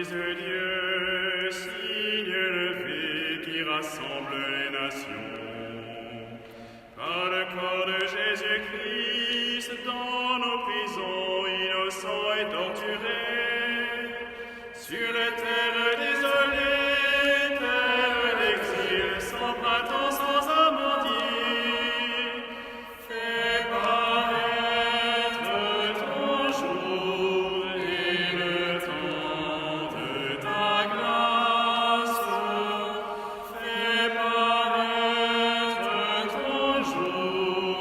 Fils de Dieu, signe élevé qui rassemble les nations. Par le corps de Jésus-Christ, dans nos prisons, innocents et torturés, sur la terre désolée, terre d'exil, sans printemps, sans amandier, fais paraître ton jour et le temps de ta grâce. Fais paraître ton jour,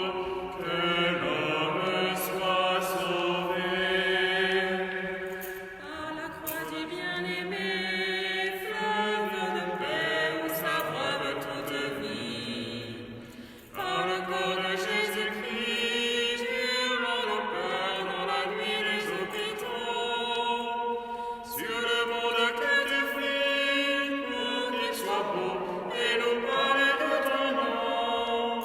que l'homme soit sauvé. À la croix du bien-aimé, fleuve de paix où s'abreuve toute vie. Par le corps de Jésus-Christ, hurlant nos peurs dans la nuit des hôpitaux. Sur le monde que tu fais, pour qu'il soit beau, et nous parler de ton nom.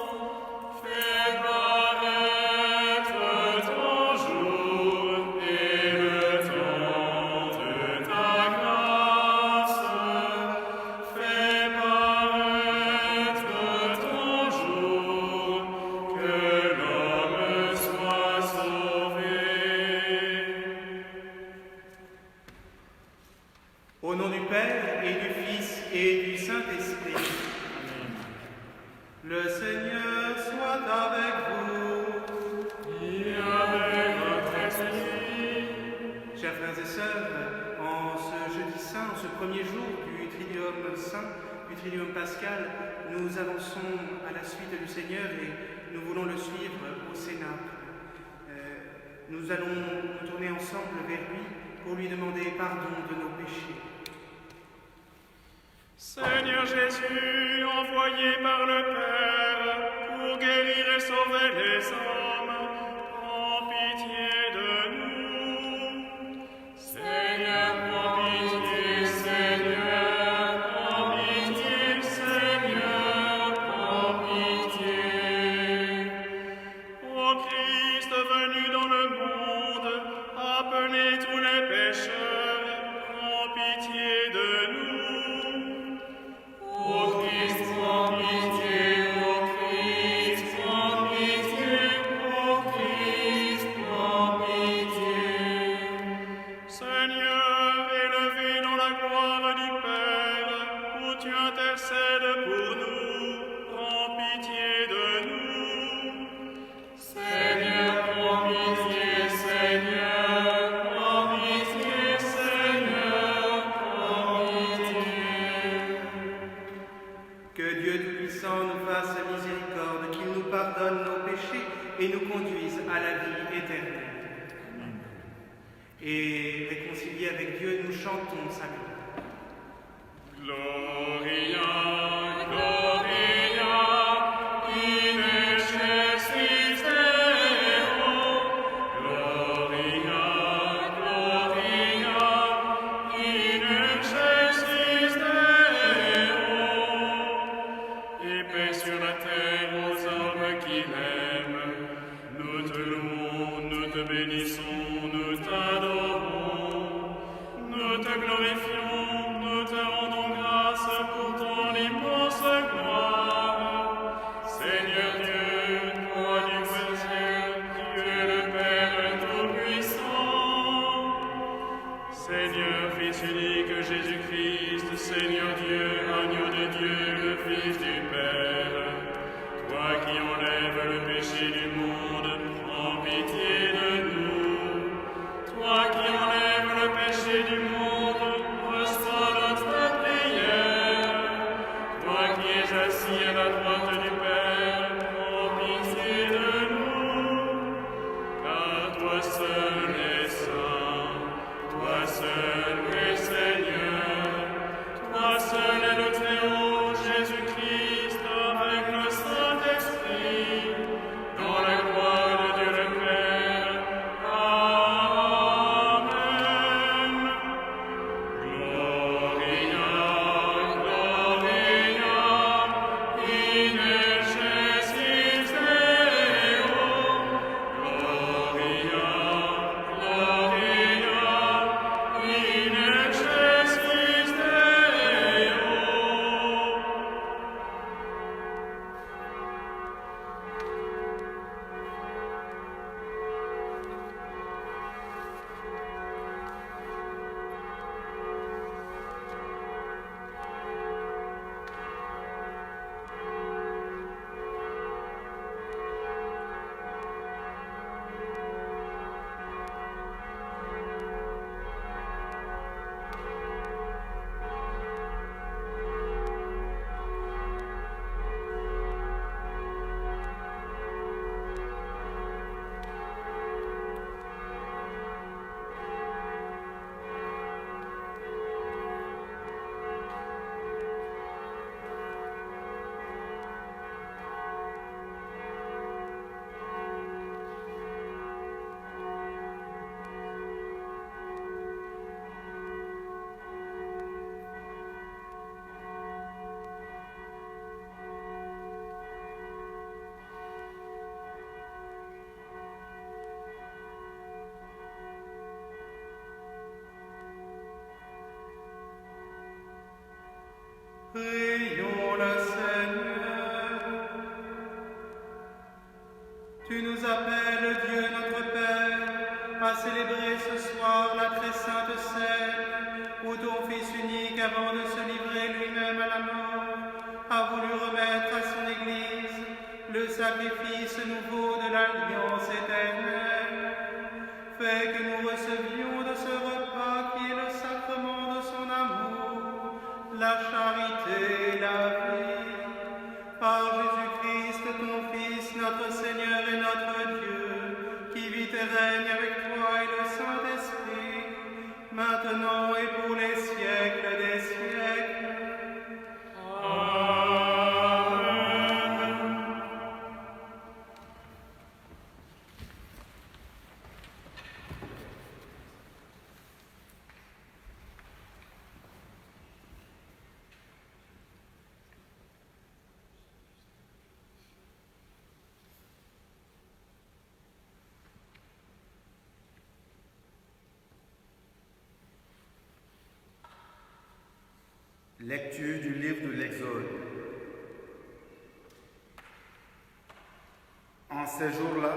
Fais paraître ton jour et le temps de ta grâce. Fais paraître ton jour, que l'homme soit sauvé. Au nom du Père et du Fils et du Saint-Esprit. Le Seigneur soit avec vous. Et avec votre esprit, Chers frères et sœurs, en ce jeudi saint, en ce premier jour du Triduum saint, du Triduum pascal, nous avançons à la suite du Seigneur et nous voulons le suivre au Cénacle. Nous allons nous tourner ensemble vers lui pour lui demander pardon de nos péchés. Seigneur Jésus, envoyé par le Père pour guérir et sauver les hommes, prends pitié de nous. Seigneur, prends pitié, Seigneur, prends pitié, Seigneur, prends pitié. Ô Christ venu dans le monde, appelez tous les pécheurs, prends pitié de nous. Ô Christ, prends pitié, ô Christ, prends pitié, ô Christ, prends pitié. Seigneur, élevé dans la gloire du Père, où tu intercèdes pour nous, prends pitié de nous. Seigneur, prends pitié, Seigneur, prends pitié, Seigneur, prends pitié. Que Dieu Tout-Puissant nous fasse miséricorde, qu'il nous pardonne nos péchés et nous conduise à la vie éternelle. Et réconciliés avec Dieu, nous chantons sa gloire. Gloria, Gloria, in excelsis Deo. Gloria, Gloria, in excelsis Deo. Et paix sur la terre aux hommes qui l'aiment. Nous te louons, nous te bénissons, nous t'adorons. Nous te glorifions, nous te rendons grâce pour ton immense gloire. Seigneur Dieu, toi du ciel, Dieu le Père Tout-Puissant. Seigneur, Fils unique Jésus-Christ, Seigneur Dieu, agneau de Dieu, le Fils du Père. Toi qui enlèves le péché du monde, prends pitié de nous. Toi qui enlèves le péché du monde, reçois notre prière. Toi qui es assis à la droite du Père, prends pitié de nous. Car toi seul es saint, toi seul es Seigneur, toi seul est le Très-Haut, Jésus-Christ, avec le Saint-Esprit, dans la gloire de Dieu le Père. Amen. Gloria, Gloria, in excelsis Deo. Gloria, Gloria, in où ton Fils unique, avant de se livrer lui-même à la mort, a voulu remettre à son Église le sacrifice nouveau de l'alliance éternelle, fais que nous recevions de ce repas qui est le sacrement de son amour, la charité et la vie. Par Jésus-Christ, ton Fils, notre Seigneur et notre Dieu, qui vit et règne avec toi et le Saint-Esprit, maintenant et pour les siècles des siècles. Lecture du livre de l'Exode. En ces jours-là,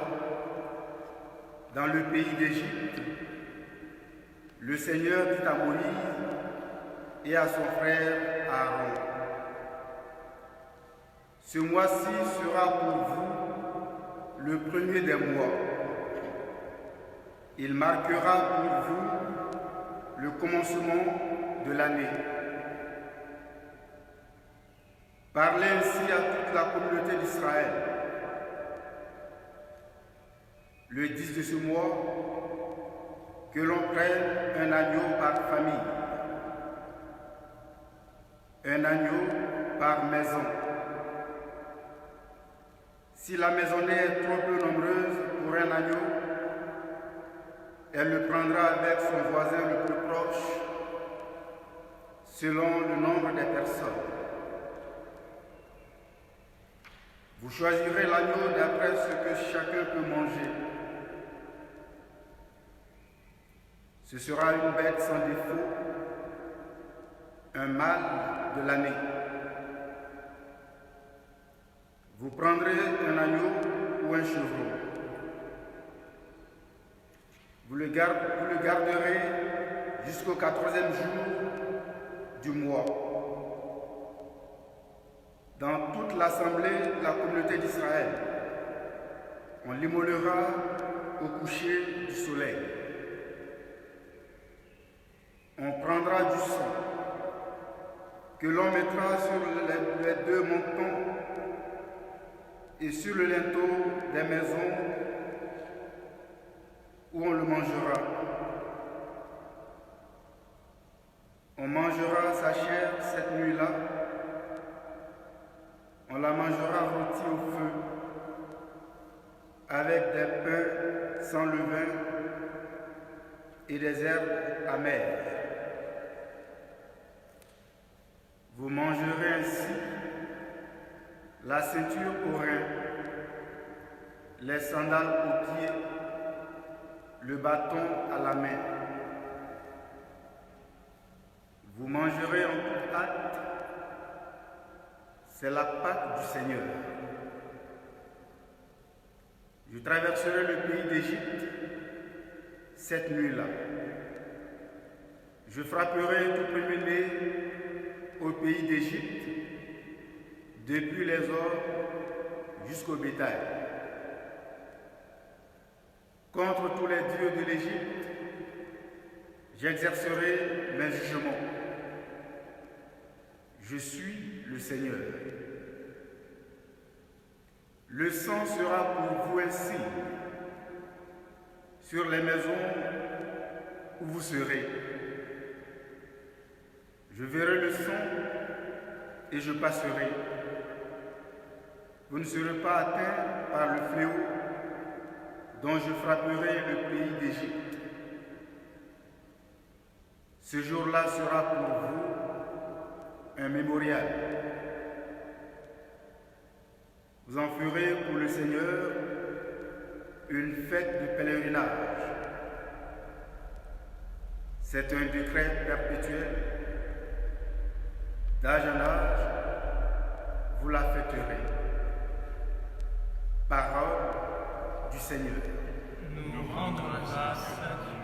dans le pays d'Égypte, le Seigneur dit à Moïse et à son frère Aaron: ce mois-ci sera pour vous le premier des mois. Il marquera pour vous le commencement de l'année. Parlez ainsi à toute la communauté d'Israël. Le 10 de ce mois, que l'on prenne un agneau par famille, un agneau par maison. Si la maisonnée est trop peu nombreuse pour un agneau, elle le prendra avec son voisin le plus proche, selon le nombre des personnes. Vous choisirez l'agneau d'après ce que chacun peut manger. Ce sera une bête sans défaut, un mâle de l'année. Vous prendrez un agneau ou un chevreau. Vous le garderez jusqu'au 14e jour du mois. Dans toute l'assemblée de la communauté d'Israël, on l'immolera au coucher du soleil. On prendra du sang que l'on mettra sur les deux montants et sur le linteau des maisons où on le mangera. On mangera sa chair cette nuit-là. On la mangera rôtie au feu, avec des pains sans levain et des herbes amères. Vous mangerez ainsi la ceinture aux reins, les sandales aux pieds, le bâton à la main. Vous mangerez en toute hâte. C'est la Pâque du Seigneur. Je traverserai le pays d'Égypte cette nuit-là. Je frapperai tout premier-né au pays d'Égypte, depuis les ors jusqu'au bétail. Contre tous les dieux de l'Égypte, j'exercerai mes jugements. Je suis le Seigneur. Le sang sera pour vous un signe sur les maisons où vous serez. Je verrai le sang et je passerai. Vous ne serez pas atteints par le fléau dont je frapperai le pays d'Égypte. Ce jour-là sera pour vous un mémorial. Vous en ferez pour le Seigneur une fête de pèlerinage. C'est un décret perpétuel. D'âge en âge, vous la fêterez. Parole du Seigneur. Nous rendons grâce à Dieu.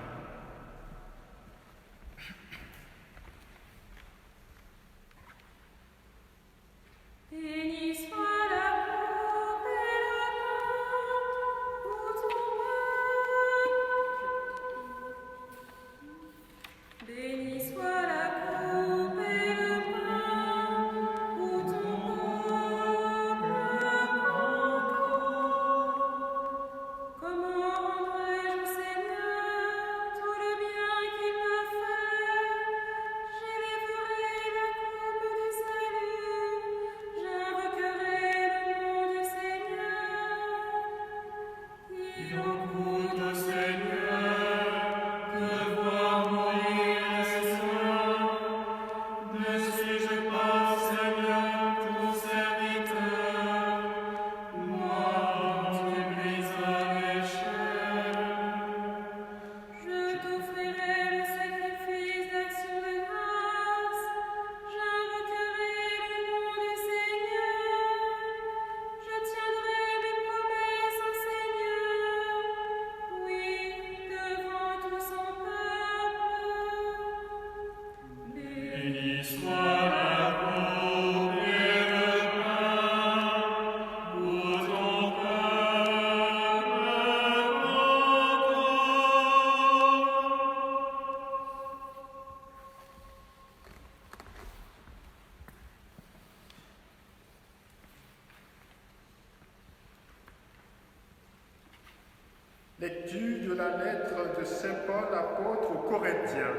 Lecture de la lettre de Saint Paul apôtre aux Corinthiens.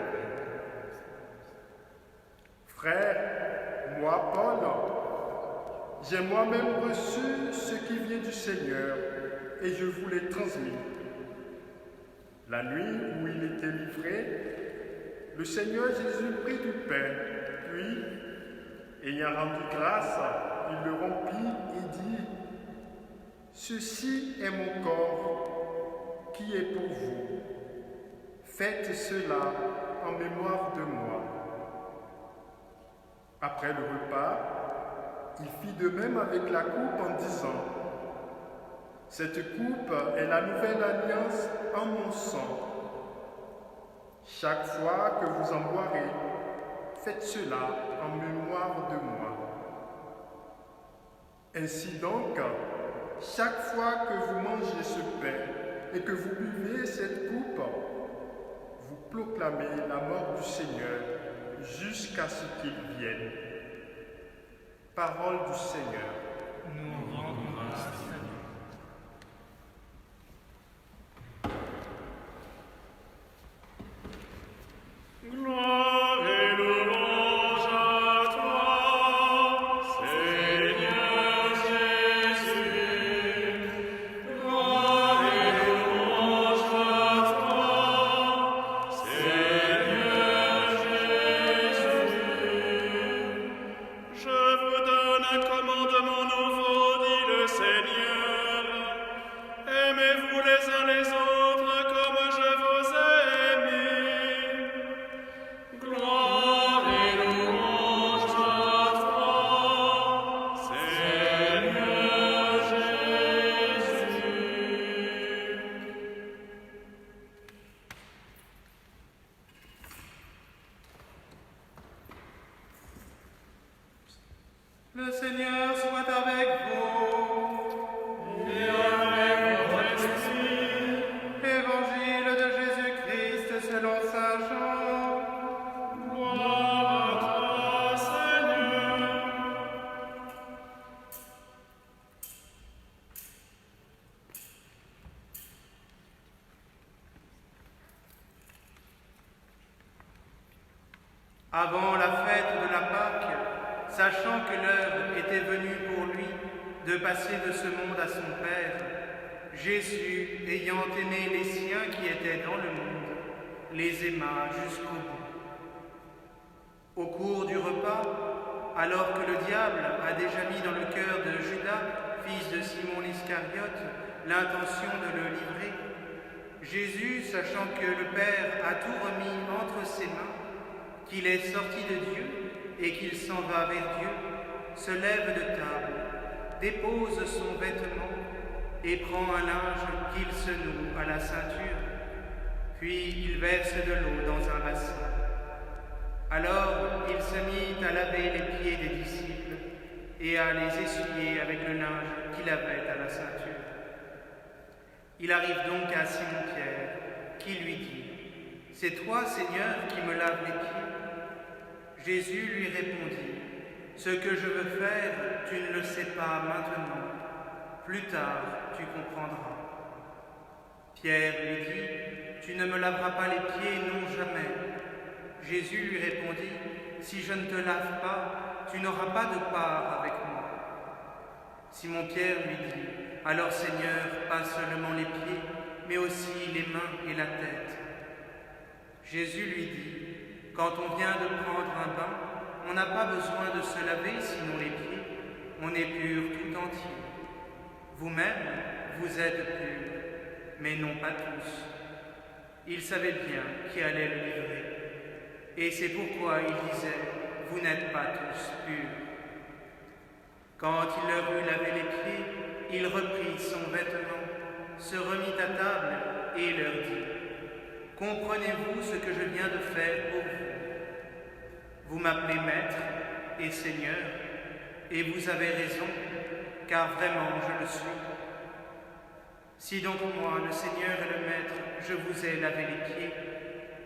Frères, moi Paul, j'ai moi-même reçu ce qui vient du Seigneur et je vous l'ai transmis. La nuit où il était livré, le Seigneur Jésus prit du pain, puis, ayant rendu grâce, il le rompit et dit, « Ceci est mon corps qui est pour vous. Faites cela en mémoire de moi. » Après le repas, il fit de même avec la coupe en disant, « Cette coupe est la nouvelle alliance en mon sang. Chaque fois que vous en boirez, faites cela en mémoire de moi. Ainsi donc, chaque fois que vous mangez ce pain et que vous buvez cette coupe, vous proclamez la mort du Seigneur jusqu'à ce qu'il vienne. » Parole du Seigneur. Nous rendons grâce à Dieu. Gloire et louange à toi, Seigneur Jésus. Gloire et louange à toi, Seigneur Jésus. Je vous donne un commandement nouveau, dit le Seigneur. Aimez-vous les uns les autres comme je vous ai aimés. Gloire et louange à toi, Seigneur Jésus. Le Seigneur soit avec vous. Et avec votre esprit, Évangile de Jésus-Christ selon saint Jean. gloire à toi, Seigneur. Avant la fête de la Pâque, sachant que l'heure était venue pour lui de passer de ce monde à son Père, Jésus, ayant aimé les siens qui étaient dans le monde, les aima jusqu'au bout. Au cours du repas, alors que le diable a déjà mis dans le cœur de Judas, fils de Simon l'Iscariote, l'intention de le livrer, Jésus, sachant que le Père a tout remis entre ses mains, qu'il est sorti de Dieu et qu'il s'en va vers Dieu, se lève de table, dépose son vêtement et prend un linge qu'il se noue à la ceinture, puis il verse de l'eau dans un bassin. Alors il se mit à laver les pieds des disciples et à les essuyer avec le linge qu'il avait à la ceinture. Il arrive donc à Simon-Pierre, qui lui dit, « C'est toi, Seigneur, qui me laves les pieds ?» Jésus lui répondit, « Ce que je veux faire, tu ne le sais pas maintenant. Plus tard, tu comprendras. » Pierre lui dit, « Tu ne me laveras pas les pieds, non jamais. » Jésus lui répondit, « Si je ne te lave pas, tu n'auras pas de part avec moi. » Simon-Pierre lui dit, « Alors Seigneur, pas seulement les pieds, mais aussi les mains et la tête. » Jésus lui dit, « Quand on vient de prendre un bain, on n'a pas besoin de se laver sinon les pieds, on est pur tout entier. Vous-même, vous êtes purs, mais non pas tous. » Il savait bien qui allait le livrer. Et c'est pourquoi il disait, « Vous n'êtes pas tous purs. » Quand il leur eut lavé les pieds, il reprit son vêtement, se remit à table et leur dit, « Comprenez-vous ce que je viens de faire pour vous? Vous m'appelez Maître et Seigneur, et vous avez raison, car vraiment je le suis. Si donc moi, le Seigneur et le Maître, je vous ai lavé les pieds,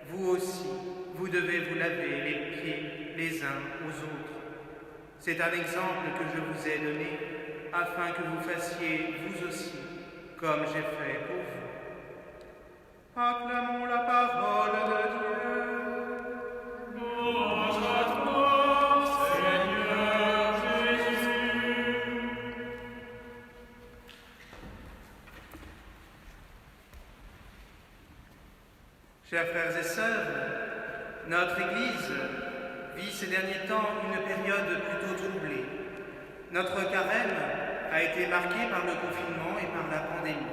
vous aussi, vous devez vous laver les pieds les uns aux autres. C'est un exemple que je vous ai donné, afin que vous fassiez vous aussi, comme j'ai fait pour vous. Acclamons la parole de Dieu. Louange à toi, Seigneur Jésus. Chers frères et sœurs, notre Église vit ces derniers temps une période plutôt troublée. Notre carême a été marqué par le confinement et par la pandémie.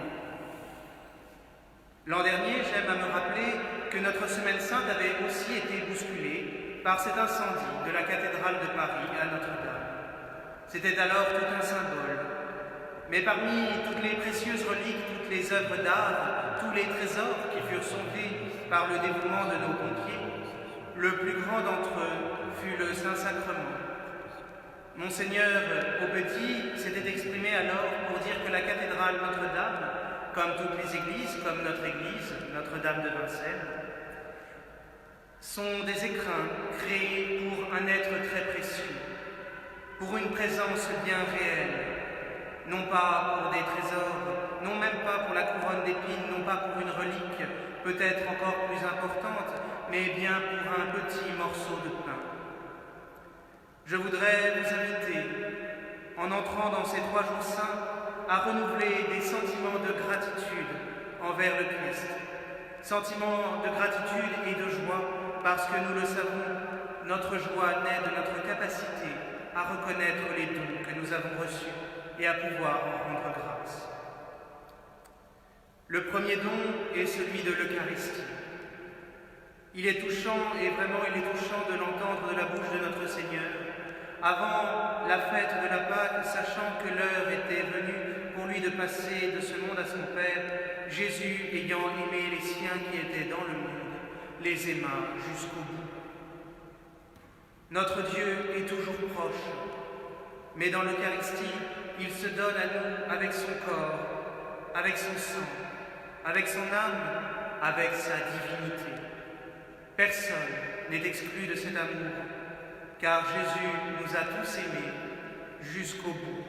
L'an dernier, j'aime à me rappeler que notre Semaine Sainte avait aussi été bousculée par cet incendie de la cathédrale de Paris à Notre-Dame. C'était alors tout un symbole. Mais parmi toutes les précieuses reliques, toutes les œuvres d'art, tous les trésors qui furent sauvés par le dévouement de nos pompiers, le plus grand d'entre eux fut le Saint-Sacrement. Monseigneur Aupetit s'était exprimé alors pour dire que la cathédrale Notre-Dame, comme toutes les églises, comme notre église, Notre-Dame de Vincennes, sont des écrins créés pour un être très précieux, pour une présence bien réelle, non pas pour des trésors, non même pas pour la couronne d'épines, non pas pour une relique peut-être encore plus importante, mais bien pour un petit morceau de pain. Je voudrais vous inviter, en entrant dans ces 3 jours saints, à renouveler des sentiments de gratitude envers le Christ. Sentiments de gratitude et de joie, parce que nous le savons, notre joie naît de notre capacité à reconnaître les dons que nous avons reçus et à pouvoir en rendre grâce. Le premier don est celui de l'Eucharistie. Il est touchant, et vraiment il est touchant de l'entendre de la bouche de notre Seigneur, avant la fête de la Pâque, sachant que l'heure était venue pour lui de passer de ce monde à son Père, Jésus, ayant aimé les siens qui étaient dans le monde, les aima jusqu'au bout. Notre Dieu est toujours proche, mais dans l'Eucharistie, il se donne à nous avec son corps, avec son sang, avec son âme, avec sa divinité. Personne n'est exclu de cet amour, car Jésus nous a tous aimés jusqu'au bout.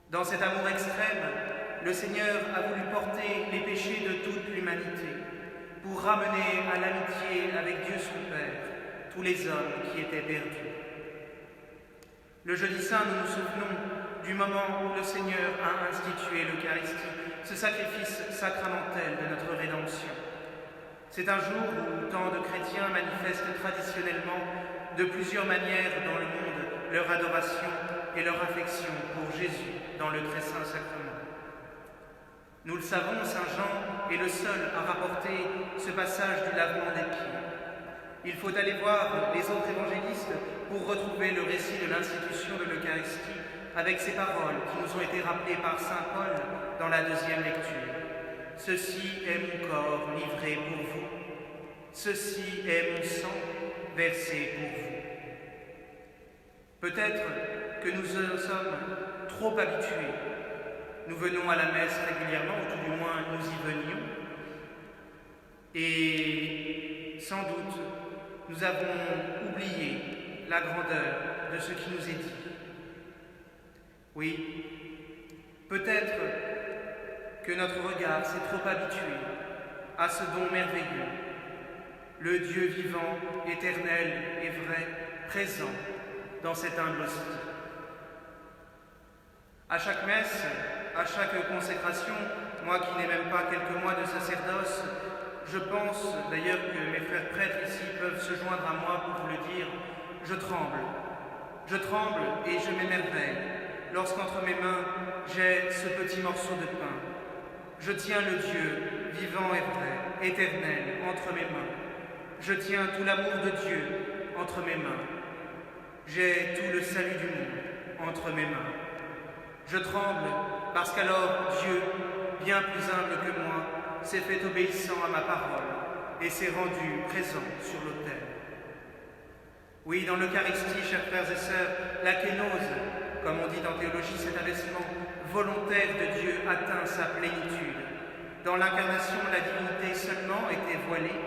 Dans cet amour extrême, le Seigneur a voulu porter les péchés de toute l'humanité pour ramener à l'amitié avec Dieu son Père tous les hommes qui étaient perdus. Le jeudi saint, nous nous souvenons du moment où le Seigneur a institué l'Eucharistie, ce sacrifice sacramentel de notre rédemption. C'est un jour où tant de chrétiens manifestent traditionnellement de plusieurs manières dans le monde leur adoration et leur affection pour Jésus dans le très saint sacrement. Nous le savons, saint Jean est le seul à rapporter ce passage du lavement des pieds. Il faut aller voir les autres évangélistes pour retrouver le récit de l'institution de l'Eucharistie avec ces paroles qui nous ont été rappelées par saint Paul dans la 2e lecture. « Ceci est mon corps livré pour vous. Ceci est mon sang versé pour vous. » Peut-être que nous sommes trop habitués. Nous venons à la messe régulièrement, ou tout du moins nous y venions, et sans doute nous avons oublié la grandeur de ce qui nous est dit. Oui, peut-être que notre regard s'est trop habitué à ce don merveilleux, le Dieu vivant, éternel et vrai, présent dans cette humble hostie. À chaque messe, à chaque consécration, moi qui n'ai même pas quelques mois de sacerdoce, je pense d'ailleurs que mes frères prêtres ici peuvent se joindre à moi pour vous le dire, je tremble et je m'émerveille lorsqu'entre mes mains j'ai ce petit morceau de pain. Je tiens le Dieu vivant et vrai, éternel, entre mes mains. Je tiens tout l'amour de Dieu entre mes mains. J'ai tout le salut du monde entre mes mains. Je tremble parce qu'alors Dieu, bien plus humble que moi, s'est fait obéissant à ma parole et s'est rendu présent sur l'autel. Oui, dans l'Eucharistie, chers frères et sœurs, la kénose, comme on dit en théologie, cet abaissement volontaire de Dieu atteint sa plénitude. Dans l'incarnation, la divinité seulement était voilée.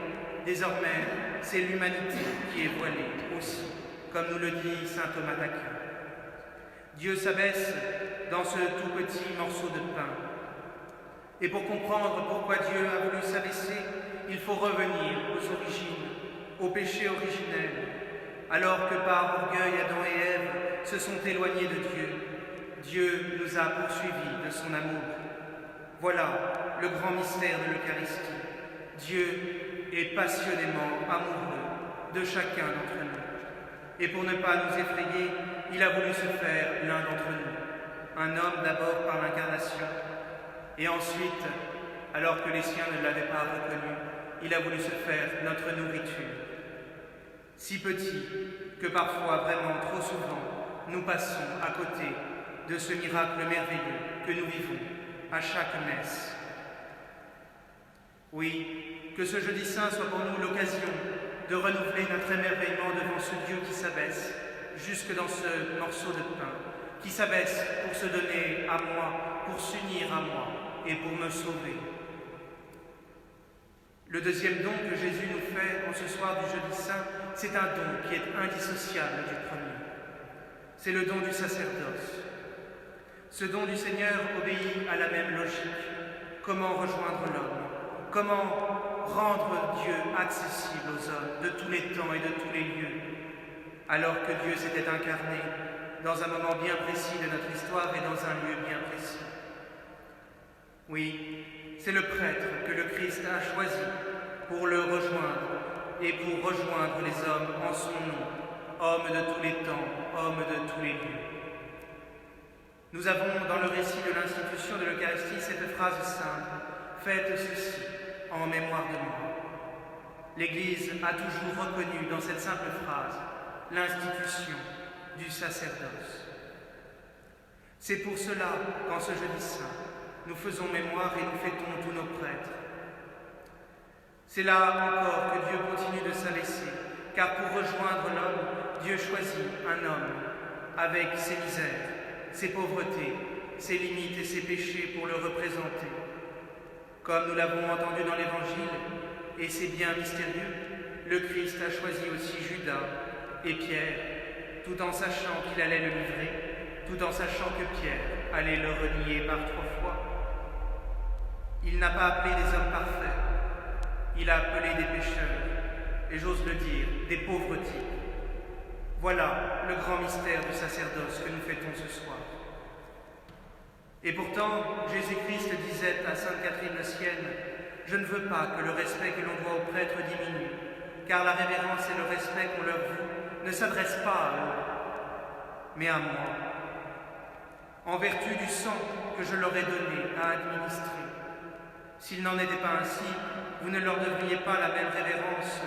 Désormais, c'est l'humanité qui est voilée aussi, comme nous le dit saint Thomas d'Aquin. Dieu s'abaisse dans ce tout petit morceau de pain. Et pour comprendre pourquoi Dieu a voulu s'abaisser, il faut revenir aux origines, au péché originel. Alors que par orgueil, Adam et Ève se sont éloignés de Dieu, Dieu nous a poursuivis de son amour. Voilà le grand mystère de l'Eucharistie. Dieu est passionnément amoureux de chacun d'entre nous. Et pour ne pas nous effrayer, il a voulu se faire l'un d'entre nous. Un homme d'abord par l'incarnation, et ensuite, alors que les siens ne l'avaient pas reconnu, il a voulu se faire notre nourriture. Si petit que parfois, vraiment trop souvent, nous passons à côté de ce miracle merveilleux que nous vivons à chaque messe. Oui, que ce jeudi saint soit pour nous l'occasion de renouveler notre émerveillement devant ce Dieu qui s'abaisse jusque dans ce morceau de pain, qui s'abaisse pour se donner à moi, pour s'unir à moi et pour me sauver. Le deuxième don que Jésus nous fait en ce soir du jeudi saint, c'est un don qui est indissociable du premier. C'est le don du sacerdoce. Ce don du Seigneur obéit à la même logique. Comment rejoindre l'homme? Comment rendre Dieu accessible aux hommes de tous les temps et de tous les lieux? Alors que Dieu s'était incarné dans un moment bien précis de notre histoire et dans un lieu bien précis. Oui, c'est le prêtre que le Christ a choisi pour le rejoindre et pour rejoindre les hommes en son nom, hommes de tous les temps, hommes de tous les lieux. Nous avons dans le récit de l'institution de l'Eucharistie cette phrase simple: « Faites ceci en mémoire de moi ». L'Église a toujours reconnu dans cette simple phrase l'institution du sacerdoce. C'est pour cela qu'en ce jeudi saint, nous faisons mémoire et nous fêtons tous nos prêtres. C'est là encore que Dieu continue de s'abaisser, car pour rejoindre l'homme, Dieu choisit un homme avec ses misères, ses pauvretés, ses limites et ses péchés pour le représenter. Comme nous l'avons entendu dans l'Évangile, et c'est bien mystérieux, le Christ a choisi aussi Judas et Pierre, tout en sachant qu'il allait le livrer, tout en sachant que Pierre allait le renier par 3 fois. Il n'a pas appelé des hommes parfaits, il a appelé des pécheurs, et j'ose le dire, des pauvres types. Voilà le grand mystère du sacerdoce que nous fêtons ce soir. Et pourtant, Jésus-Christ disait à Sainte Catherine de Sienne: « Je ne veux pas que le respect que l'on doit aux prêtres diminue, car la révérence et le respect qu'on leur voue ne s'adressent pas à eux, mais à moi, en vertu du sang que je leur ai donné à administrer. S'il n'en était pas ainsi, vous ne leur devriez pas la même révérence,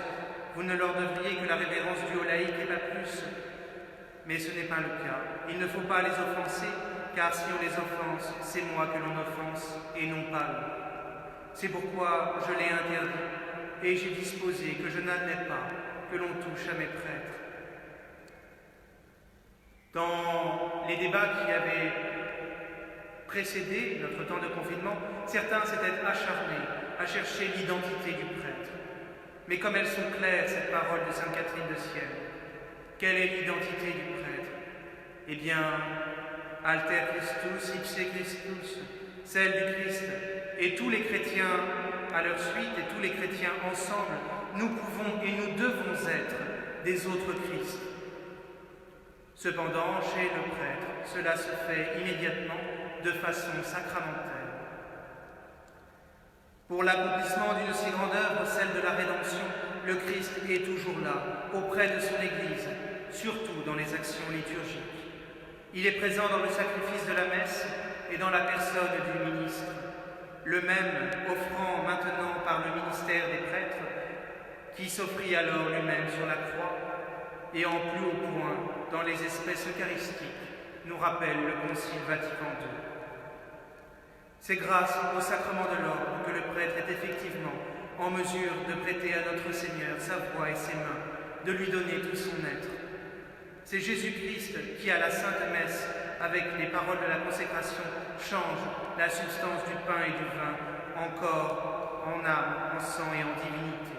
vous ne leur devriez que la révérence due aux laïcs et pas plus. Mais ce n'est pas le cas. Il ne faut pas les offenser, car si on les offense, c'est moi que l'on offense, et non pas eux. C'est pourquoi je l'ai interdit, et j'ai disposé que je n'admets pas que l'on touche à mes prêtres. » Dans les débats qui avaient précédé notre temps de confinement, certains s'étaient acharnés à chercher l'identité du prêtre. Mais comme elles sont claires, ces paroles de Sainte Catherine de Sienne, quelle est l'identité du prêtre? Eh bien, alter Christus, ipse Christus, celle du Christ. Et tous les chrétiens à leur suite, et tous les chrétiens ensemble, nous pouvons et nous devons être des autres Christ. Cependant, chez le prêtre, cela se fait immédiatement de façon sacramentelle. Pour l'accomplissement d'une si grande œuvre, celle de la rédemption, le Christ est toujours là, auprès de son Église, surtout dans les actions liturgiques. Il est présent dans le sacrifice de la messe et dans la personne du ministre, le même offrant maintenant par le ministère des prêtres, qui s'offrit alors lui-même sur la croix, et en plus haut point dans les espèces eucharistiques, nous rappelle le Concile Vatican II. C'est grâce au sacrement de l'ordre que le prêtre est effectivement en mesure de prêter à notre Seigneur sa voix et ses mains, de lui donner tout son être. C'est Jésus-Christ qui, à la Sainte Messe, avec les paroles de la consécration, change la substance du pain et du vin en corps, en âme, en sang et en divinité.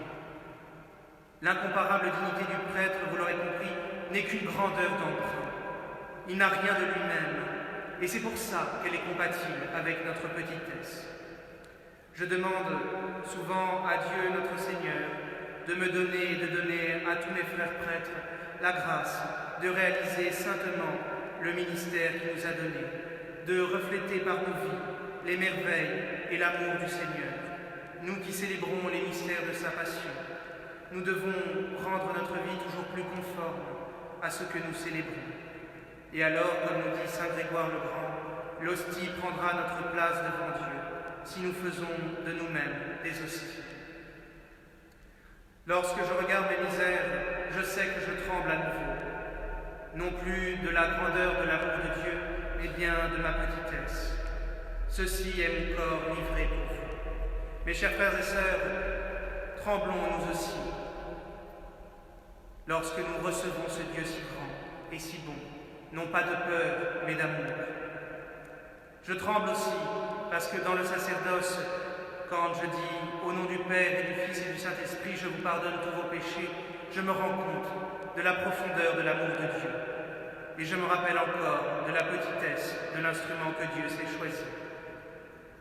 L'incomparable dignité du prêtre, vous l'aurez compris, n'est qu'une grandeur d'emprunt. Il n'a rien de lui-même, et c'est pour ça qu'elle est compatible avec notre petitesse. Je demande souvent à Dieu notre Seigneur de me donner et de donner à tous mes frères prêtres la grâce de réaliser saintement le ministère qu'il nous a donné, de refléter par nos vies les merveilles et l'amour du Seigneur. Nous qui célébrons les mystères de sa passion, nous devons rendre notre vie toujours plus conforme à ce que nous célébrons. Et alors, comme nous dit saint Grégoire le Grand, l'hostie prendra notre place devant Dieu si nous faisons de nous-mêmes des hosties. Lorsque je regarde mes misères, je sais que je tremble à nouveau, non plus de la grandeur de l'amour de Dieu, mais bien de ma petitesse. Ceci est mon corps livré pour vous. Mes chers frères et sœurs, tremblons nous aussi, lorsque nous recevons ce Dieu si grand et si bon, non pas de peur, mais d'amour. Je tremble aussi parce que dans le sacerdoce, quand je dis « Au nom du Père et du Fils et du Saint-Esprit, je vous pardonne tous vos péchés », je me rends compte de la profondeur de l'amour de Dieu. Et je me rappelle encore de la petitesse de l'instrument que Dieu s'est choisi.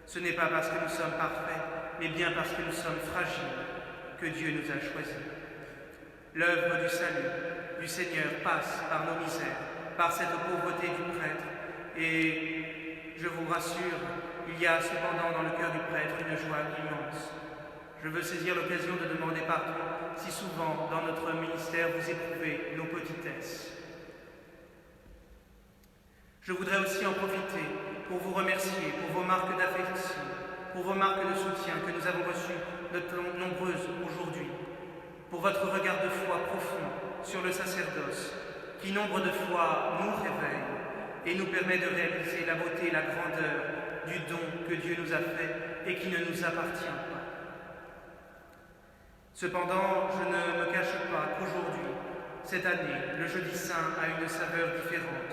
Ce n'est pas parce que nous sommes parfaits, mais bien parce que nous sommes fragiles que Dieu nous a choisis. L'œuvre du salut du Seigneur passe par nos misères, par cette pauvreté du prêtre, et je vous rassure, il y a cependant dans le cœur du prêtre une joie immense. Je veux saisir l'occasion de demander pardon si souvent dans notre ministère vous éprouvez nos petitesses. Je voudrais aussi en profiter pour vous remercier pour vos marques d'affection, pour vos marques de soutien que nous avons reçues de nombreuses aujourd'hui, pour votre regard de foi profond sur le sacerdoce, qui nombre de fois nous réveille et nous permet de réaliser la beauté et la grandeur du don que Dieu nous a fait et qui ne nous appartient pas. Cependant, je ne me cache pas qu'aujourd'hui, cette année, le Jeudi Saint a une saveur différente.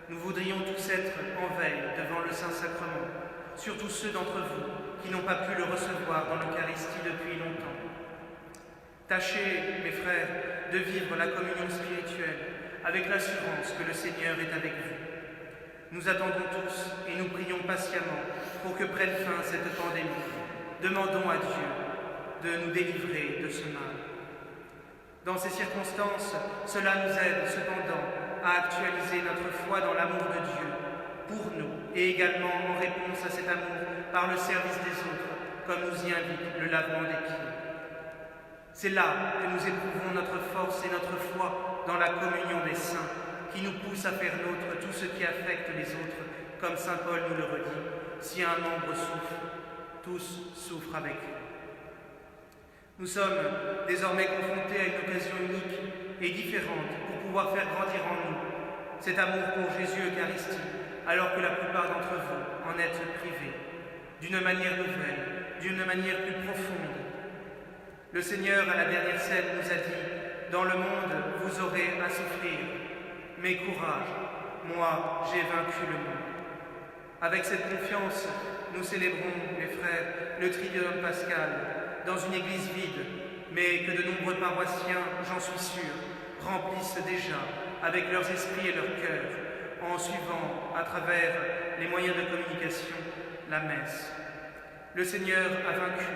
Nous voudrions tous être en veille devant le Saint-Sacrement, surtout ceux d'entre vous qui n'ont pas pu le recevoir dans l'Eucharistie depuis longtemps. Tâchez, mes frères, de vivre la communion spirituelle avec l'assurance que le Seigneur est avec vous. Nous attendons tous et nous prions patiemment pour que prenne fin cette pandémie. Demandons à Dieu de nous délivrer de ce mal. Dans ces circonstances, cela nous aide cependant à actualiser notre foi dans l'amour de Dieu pour nous et également en réponse à cet amour par le service des autres, comme nous y invite le lavement des pieds. C'est là que nous éprouvons notre force et notre foi dans la communion des saints, qui nous pousse à faire nôtre tout ce qui affecte les autres, comme saint Paul nous le redit, si un membre souffre, tous souffrent avec lui. Nous sommes désormais confrontés à une occasion unique et différente pour pouvoir faire grandir en nous cet amour pour Jésus Eucharistique, alors que la plupart d'entre vous en êtes privés, d'une manière nouvelle, d'une manière plus profonde. Le Seigneur, à la dernière scène, nous a dit « Dans le monde, vous aurez à souffrir, mais courage, moi, j'ai vaincu le monde. » Avec cette confiance, nous célébrons, mes frères, le Triduum pascal dans une église vide, mais que de nombreux paroissiens, j'en suis sûr, remplissent déjà avec leurs esprits et leurs cœurs, en suivant à travers les moyens de communication la messe. Le Seigneur a vaincu,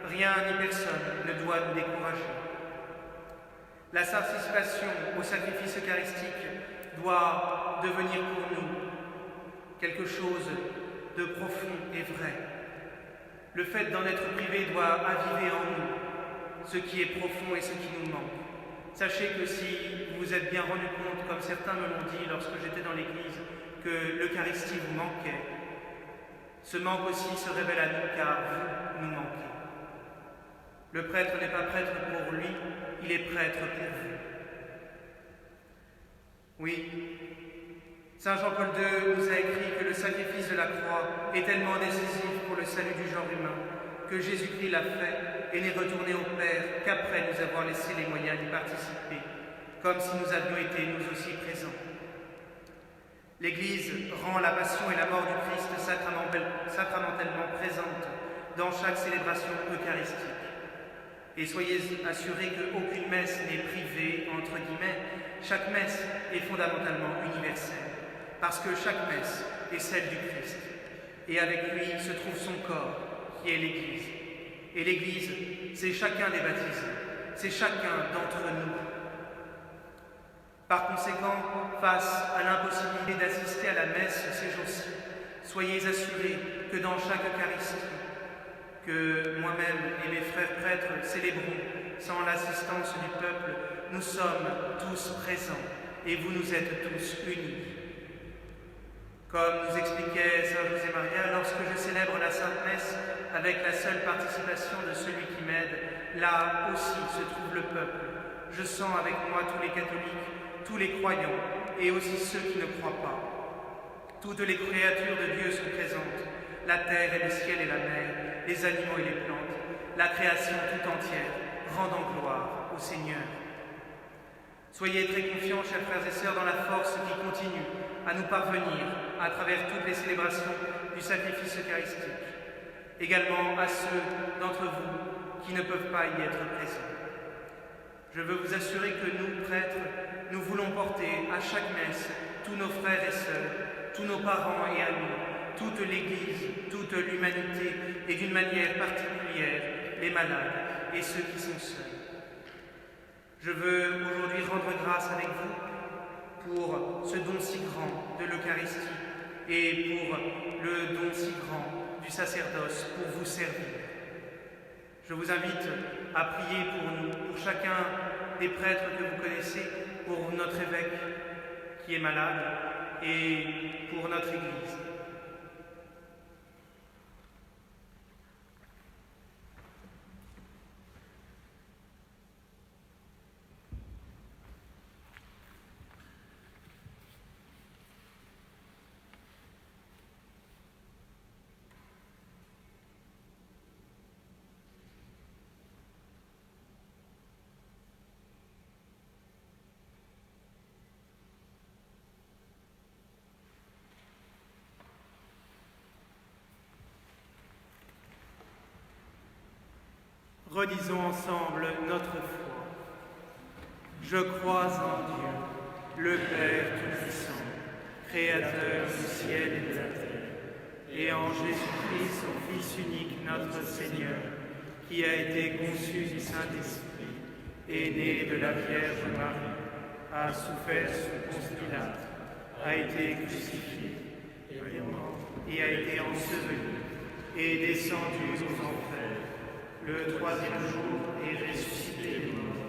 rien ni personne ne doit nous décourager. La participation au sacrifice eucharistique doit devenir pour nous quelque chose de profond et vrai. Le fait d'en être privé doit aviver en nous ce qui est profond et ce qui nous manque. Sachez que si vous vous êtes bien rendu compte, comme certains me l'ont dit lorsque j'étais dans l'église, que l'Eucharistie vous manquait, ce manque aussi se révèle à nous car vous nous manquez. Le prêtre n'est pas prêtre pour lui, il est prêtre pour vous. Oui, Saint Jean-Paul II nous a écrit que le sacrifice de la croix est tellement décisif pour le salut du genre humain que Jésus-Christ l'a fait et n'est retourné au Père qu'après nous avoir laissé les moyens d'y participer, comme si nous avions été nous aussi présents. L'Église rend la passion et la mort du Christ sacramentellement présentes dans chaque célébration eucharistique. Et soyez assurés qu'aucune messe n'est privée, entre guillemets, chaque messe est fondamentalement universelle, parce que chaque messe est celle du Christ, et avec lui se trouve son corps, qui est l'Église. Et l'Église, c'est chacun des baptisés, c'est chacun d'entre nous. Par conséquent, face à l'impossibilité d'assister à la messe ces jours-ci, soyez assurés que dans chaque Eucharistie, que moi-même et mes frères prêtres célébrons sans l'assistance du peuple, nous sommes tous présents et vous nous êtes tous unis. Comme nous expliquait Saint José Maria, lorsque je célèbre la Sainte Messe avec la seule participation de celui qui m'aide, là aussi se trouve le peuple. Je sens avec moi tous les catholiques, tous les croyants et aussi ceux qui ne croient pas. Toutes les créatures de Dieu sont présentes, la terre et le ciel et la mer, les animaux et les plantes, la création tout entière, rendant gloire au Seigneur. Soyez très confiants, chers frères et sœurs, dans la force qui continue à nous parvenir à travers toutes les célébrations du sacrifice eucharistique. Également à ceux d'entre vous qui ne peuvent pas y être présents. Je veux vous assurer que nous, prêtres, nous voulons porter à chaque messe tous nos frères et sœurs, tous nos parents et amis, toute l'Église, toute l'humanité et d'une manière particulière les malades et ceux qui sont seuls. Je veux aujourd'hui rendre grâce avec vous pour ce don si grand de l'Eucharistie et pour le don si grand du sacerdoce pour vous servir. Je vous invite à prier pour nous, pour chacun des prêtres que vous connaissez, pour notre évêque qui est malade et pour notre Église. Redisons ensemble notre foi. Je crois en Dieu, le Père Tout-Puissant, Créateur du ciel et de la terre, et en Jésus-Christ, son Fils unique, notre Seigneur, qui a été conçu du Saint-Esprit, est né de la Vierge Marie, a souffert sous Ponce Pilate, a été crucifié, est mort, et a été enseveli, et descendu aux enfers. Le troisième jour est ressuscité des morts,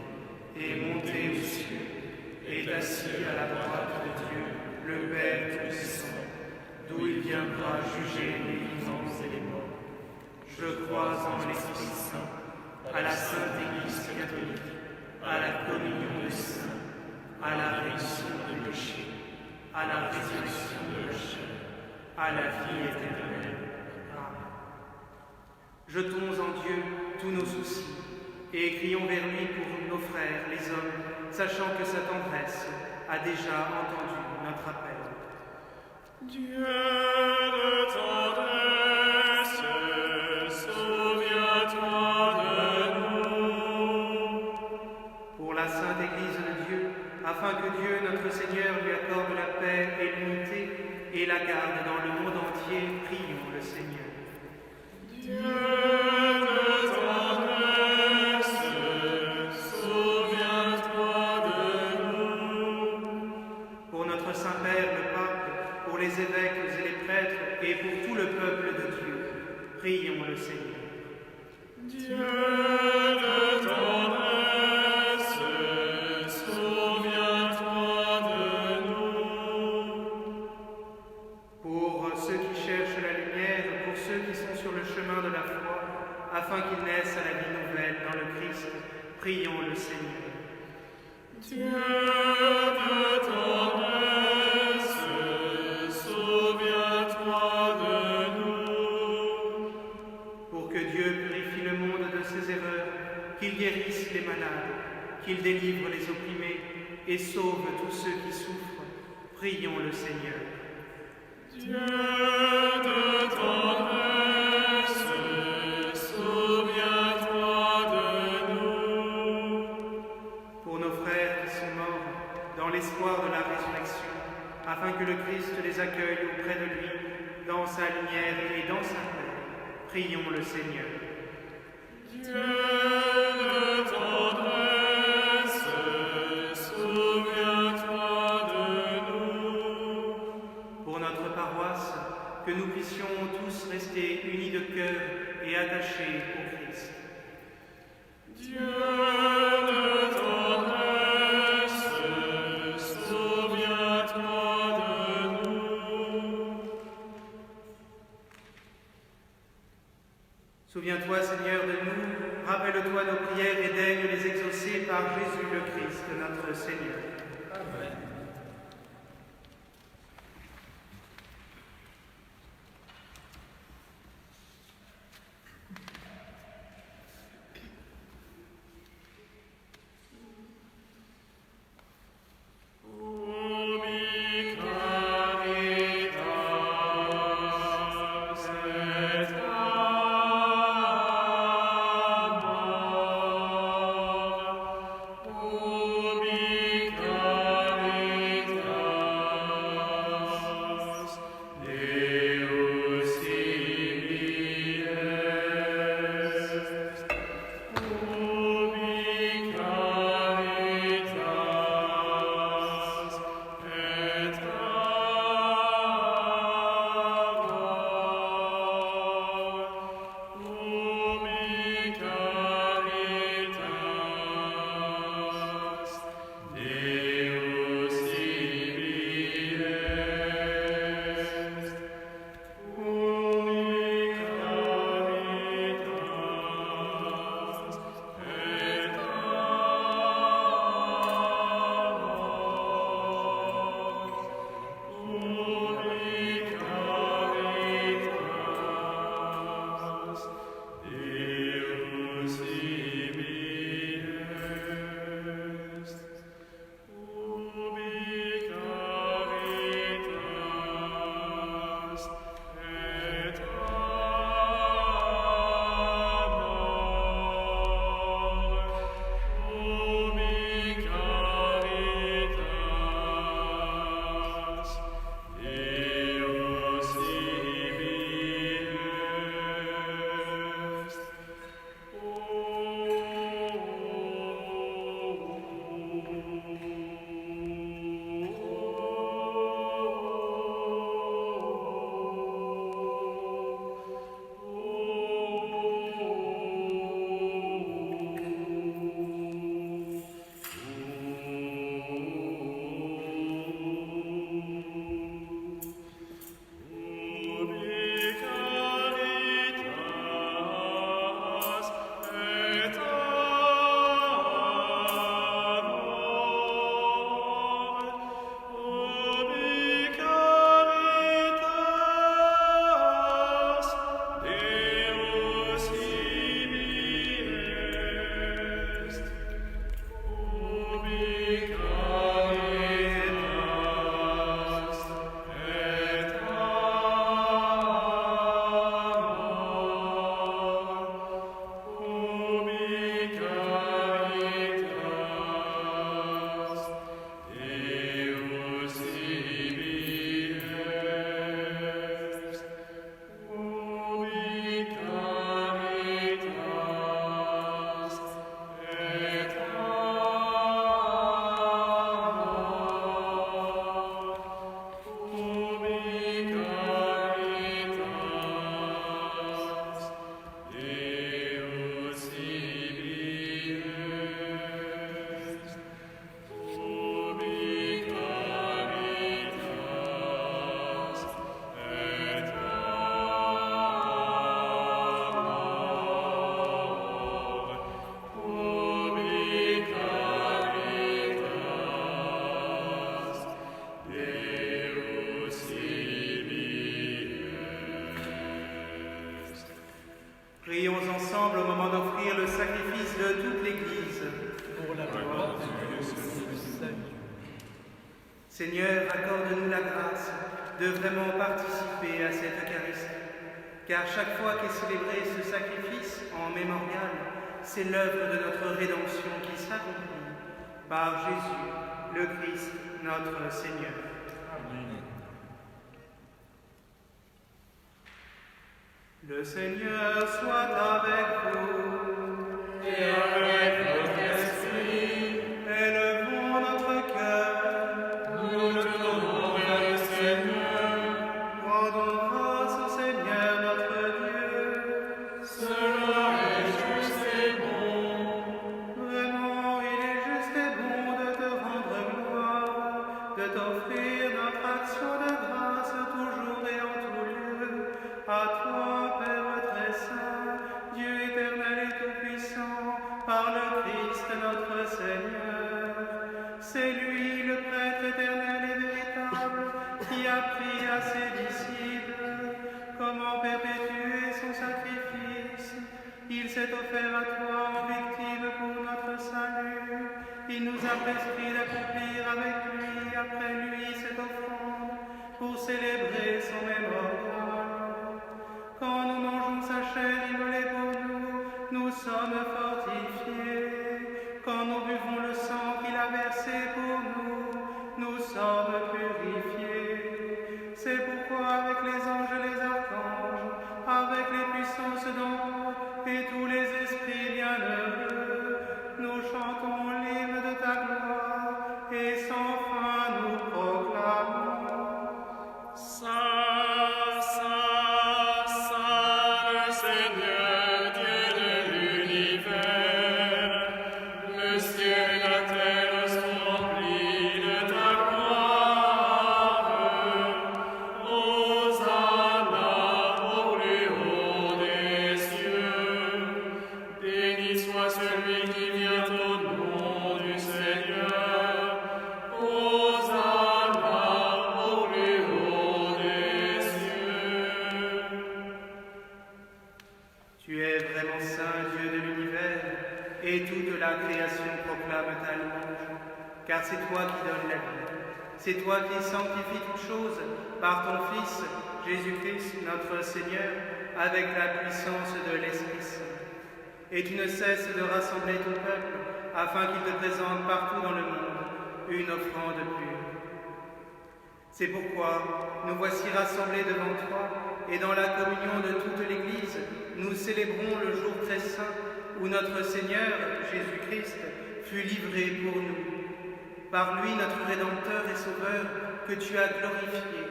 est monté aux cieux, est assis à la droite de Dieu, le Père Tout-Puissant, d'où il viendra juger les vivants et les morts. Je crois en l'Esprit Saint, à la Sainte Église catholique, à la communion des saints, à la rémission des péchés, à la résurrection de la chair, à la vie éternelle. Jetons en Dieu tous nos soucis et crions vers lui pour nos frères, les hommes, sachant que sa tendresse a déjà entendu notre appel. Dieu de tendresse, souviens-toi de nous. Pour la Sainte Église de Dieu, afin que Dieu, notre Seigneur, lui accorde la paix et l'unité et la garde dans le monde entier, prions le Seigneur. Dieu de tendresse, souviens-toi de nous. Pour notre Saint-Père, le Pape, pour les évêques et les prêtres, et pour tout le peuple de Dieu, prions le Seigneur. Dieu de tendresse, souviens-toi de nous. Pour ceux qui cherchent la lumière, pour ceux qui sont sur le chemin de la foi, afin qu'ils naissent à la vie nouvelle dans le Christ, prions le Seigneur. Dieu de tendresse, souviens-toi de nous. Pour que Dieu purifie le monde de ses erreurs, qu'il guérisse les malades, qu'il délivre les opprimés et sauve tous ceux qui souffrent, prions le Seigneur. Dieu de tendresse, souviens-toi de nous. Pour nos frères qui sont morts, dans l'espoir de la résurrection, afin que le Christ les accueille auprès de lui, dans sa lumière et dans sa paix, Prions le Seigneur. Dieu de tendresse, souviens-toi de nous. Pour notre paroisse, que nous puissions tous rester unis de cœur et attachés au Christ. Dieu de tendresse, souviens-toi de nous. Souviens-toi, Seigneur, de nous, rappelle-toi nos prières et daigne les exaucer par Jésus le Christ, notre Seigneur. Amen. Prions ensemble au moment d'offrir le sacrifice de toute l'Église. Pour la gloire de Dieu, salut. Seigneur, accorde-nous la grâce de vraiment participer à cette Eucharistie, car chaque fois qu'est célébré ce sacrifice en mémorial, c'est l'œuvre de notre rédemption qui s'accomplit par Jésus, le Christ, notre Seigneur. Amen. Le Seigneur soit avec vous. Et avec votre esprit, Élevons notre cœur. nous le tournons vers le Seigneur. Rendons grâce au Seigneur notre Dieu. Cela est juste et bon. Vraiment, il est juste et bon de te rendre gloire, de t'offrir notre action de grâce toujours et en tout lieu. À toi, Père très saint, Dieu éternel et tout-puissant, par le Christ notre Seigneur. C'est lui, le prêtre éternel et véritable, qui a pris à ses disciples comment perpétuer son sacrifice. Il s'est offert à toi en victime pour notre salut. Il nous a prescrit d'accomplir avec lui, après lui, cette offrande, pour célébrer son mémorial. Quand nous mangeons sa chair immolée pour nous, nous sommes fortifiés. Quand nous buvons le sang qu'il a versé pour nous, nous sommes purifiés. C'est pourquoi avec les anges et les archanges, avec les puissances d'en haut et tous les esprits bienheureux, nous chantons l'hymne de ta gloire et sans fin nous proclamons. Saint, Saint, Saint, le Seigneur, Dieu de l'univers. Le ciel et la terre sont remplis de ta gloire. Hosanna au plus haut des cieux. Béni soit celui qui vient au nom du Seigneur. Hosanna au plus haut des cieux. Tu es vraiment saint, Dieu de l'univers, et toute la création proclame ta louange, car c'est toi qui donnes la vie. C'est toi qui sanctifies toutes choses par ton Fils, Jésus-Christ, notre Seigneur, avec la puissance de l'Esprit Saint. Et tu ne cesses de rassembler ton peuple, afin qu'il te présente partout dans le monde une offrande pure. C'est pourquoi nous voici rassemblés devant toi, et dans la communion de toute l'Église, nous célébrons le jour très saint où notre Seigneur, Jésus-Christ, fut livré pour nous. Par lui, notre Rédempteur et Sauveur, que tu as glorifié,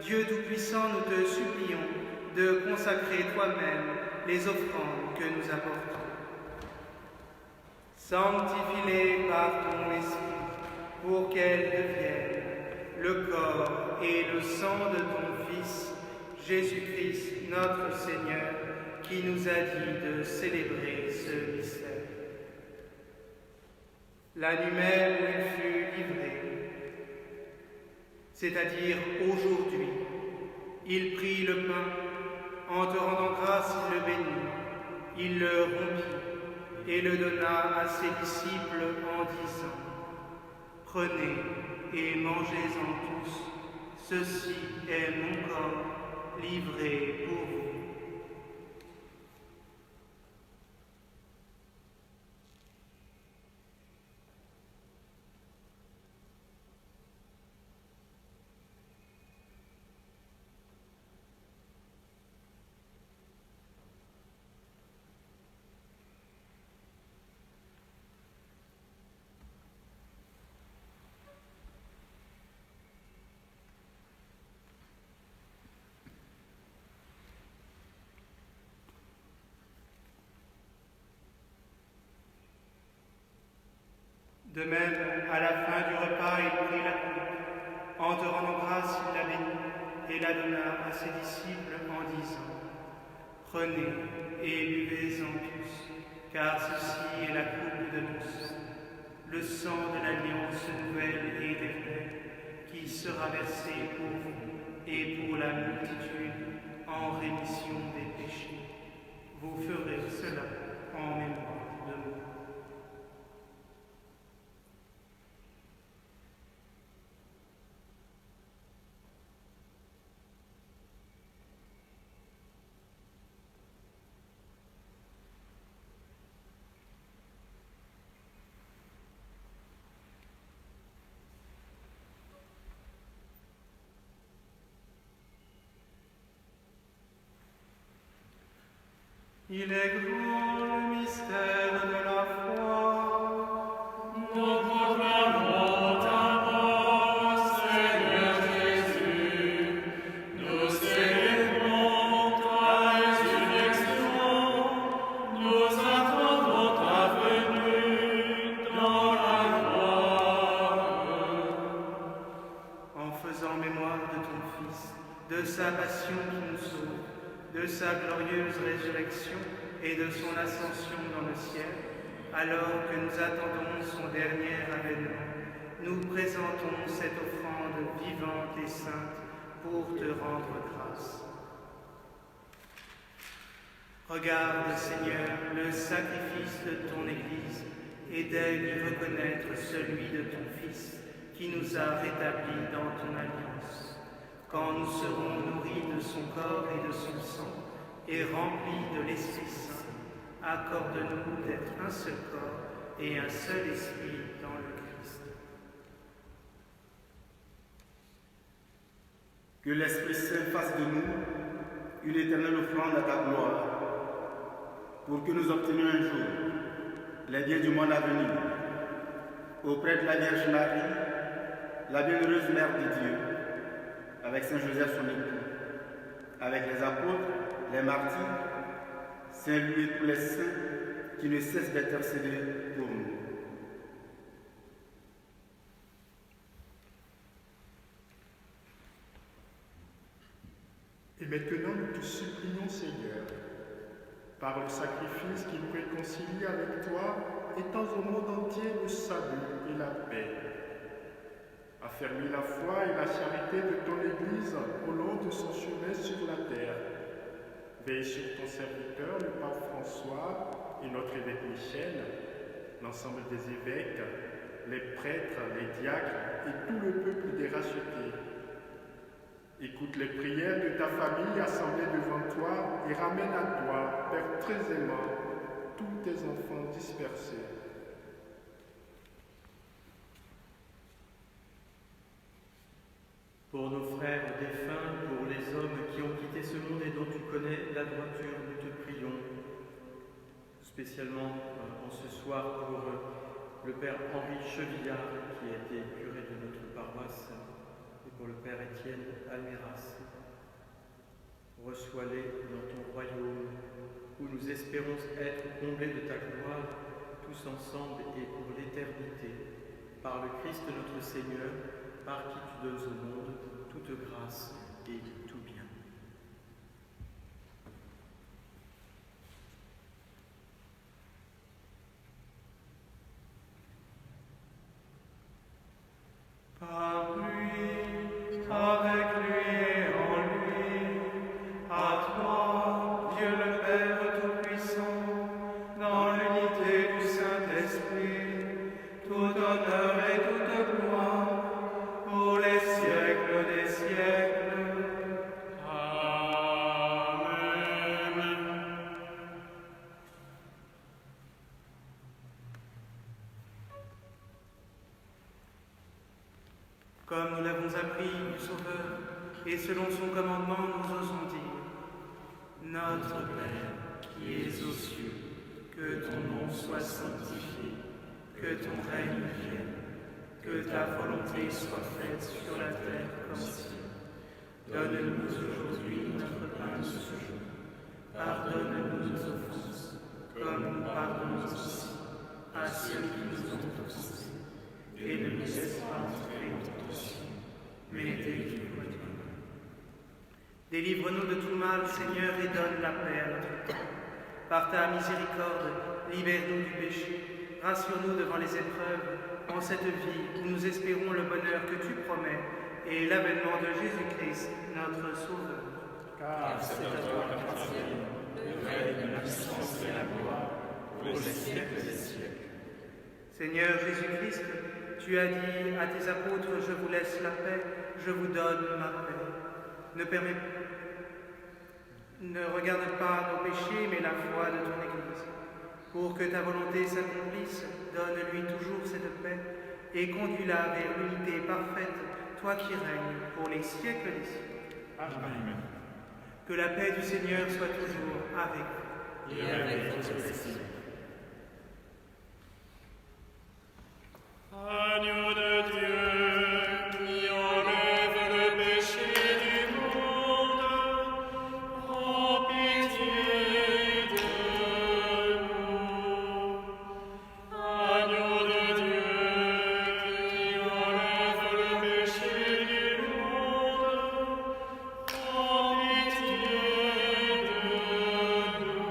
Dieu Tout-Puissant, nous te supplions de consacrer toi-même les offrandes que nous apportons. Sanctifie-les par ton Esprit, pour qu'elles deviennent le corps et le sang de ton Fils, Jésus-Christ, notre Seigneur, qui nous a dit de célébrer ce mystère. La nuit même où il fut livré, c'est-à-dire aujourd'hui, il prit le pain, en te rendant grâce, il le bénit, il le rompit et le donna à ses disciples en disant : Prenez et mangez-en tous, ceci est mon corps livré pour vous. De même, à la fin du repas, il prit la coupe. En te rendant grâce, il la bénit et la donna à ses disciples en disant : Prenez et buvez-en tous, car ceci est la coupe de mon sang, le sang de l'alliance nouvelle et éternelle, qui sera versé pour vous et pour la multitude en rémission des péchés. Vous ferez cela en mémoire de moi. Il est grand le mystère de la foi. Nous proclamons ta mort, Seigneur Jésus. Nous célébrons ta résurrection. Nous attendons ta venue dans la gloire. En faisant mémoire de ton Fils, de sa passion qui nous sauve, de sa glorieuse résurrection et de son ascension dans le ciel, alors que nous attendons son dernier avènement, nous présentons cette offrande vivante et sainte pour te rendre grâce. Regarde, Seigneur, le sacrifice de ton Église et daigne y reconnaître celui de ton Fils qui nous a rétablis dans ton alliance. Quand nous serons nourris de son corps et de son sang et remplis de l'Esprit Saint, accorde-nous d'être un seul corps et un seul esprit dans le Christ. Que l'Esprit Saint fasse de nous une éternelle offrande à ta gloire, pour que nous obtenions un jour les biens du monde à venir, auprès de la Vierge Marie, la bienheureuse Mère de Dieu, avec Saint Joseph son époux, avec les apôtres, les martyrs, Saint Louis et tous les saints qui ne cessent d'intercéder pour nous. Et maintenant, nous te supplions, Seigneur, par le sacrifice qui nous réconcilie avec toi, étends au monde entier le salut et la paix. Affermis la foi et la charité de ton Église au long de son chemin sur la terre. Veille sur ton serviteur, le pape François, et notre évêque Michel, l'ensemble des évêques, les prêtres, les diacres et tout le peuple des rachetés. Écoute les prières de ta famille assemblée devant toi et ramène à toi, Père très aimant, tous tes enfants dispersés. Pour nos frères défunts, pour les hommes qui ont quitté ce monde et dont tu connais la droiture, nous te prions. Spécialement en ce soir pour le Père Henri Chevillard, qui a été curé de notre paroisse, et pour le Père Étienne Almeras. Reçois-les dans ton royaume, où nous espérons être comblés de ta gloire, tous ensemble et pour l'éternité. Par le Christ notre Seigneur, par qui tu donnes au monde toute grâce et tout bien. Par lui, avec lui et en lui, à toi, Dieu le Père Tout-Puissant, dans l'unité du Saint-Esprit, tout honneur et toute gloire, pour les siècles des siècles. Amen. Comme nous l'avons appris du Sauveur, et selon son commandement, nous osons dire: Notre Père, qui es aux cieux, que ton nom soit sanctifié, que ton règne vienne, que ta volonté soit faite sur la terre comme au ciel. Donne-nous aujourd'hui notre pain de ce jour. Pardonne-nous nos offenses, comme nous pardonnons aussi à ceux qui nous ont offensés. Et ne nous laisse pas entrer en tentation, mais délivre-nous du mal. Délivre-nous de tout mal, Seigneur, et donne la paix à notre temps. Par ta miséricorde, libère-nous du péché, rassure-nous devant les épreuves, en cette vie où nous espérons le bonheur que tu promets et l'avènement de Jésus-Christ, notre Sauveur. Car C'est à toi qu'appartiennent le règne, la puissance et la gloire, pour les siècles des siècles. Seigneur Jésus-Christ, tu as dit à tes apôtres: je vous laisse la paix, je vous donne ma paix. Ne regarde pas nos péchés, mais la foi de ton Église. Pour que ta volonté s'accomplisse, donne-lui toujours cette paix et conduis-la vers l'unité parfaite, toi qui règnes pour les siècles des siècles. Amen. Que la paix du Seigneur soit toujours avec vous. et avec votre Esprit. Agneau de Dieu, qui enlève le péché du monde, aie pitié de nous. Agneau de Dieu, qui enlève le péché du monde, aie pitié de nous.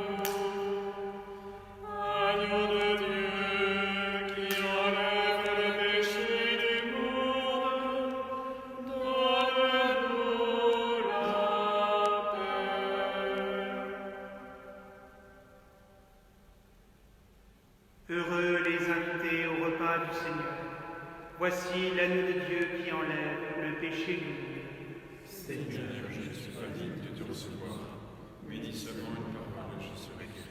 Agneau de Dieu, qui enlève le péché du monde, donne-nous la paix. Heureux les invités au repas du Seigneur. Voici l'agneau de Dieu qui enlève le péché du monde. Seigneur, Je ne suis pas digne de te recevoir, mais dis seulement une parole, je serai guéri.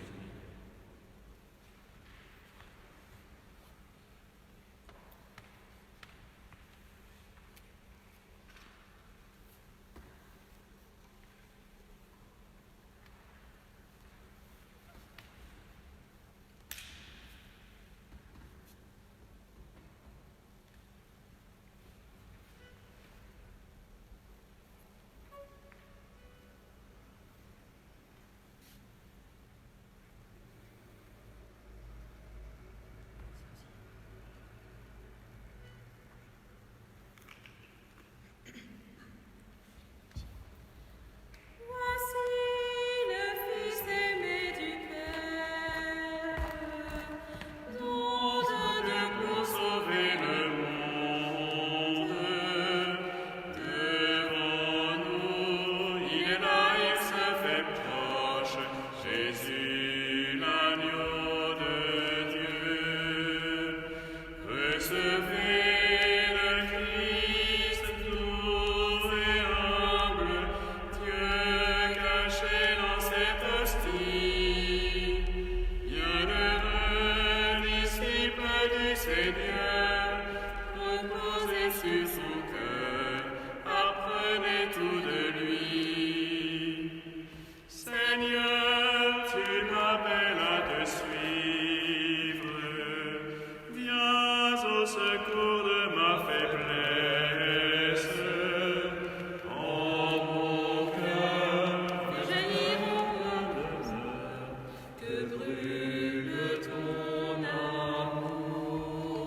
Voici le Fils aimé du Père, dont Dieu Pour sauver le monde, devant nous, il est là, il se fait proche, Jésus, l'agneau de Dieu. Recevez le Christ doux et humble, Dieu caché dans cette hostie. Bienheureux disciple du Seigneur, reposez sur son cœur, apprenez tout de lui. Seigneur, tu m'appelles à te suivre, viens au secours de ma faiblesse. En mon cœur, jailliront que brûle ton amour.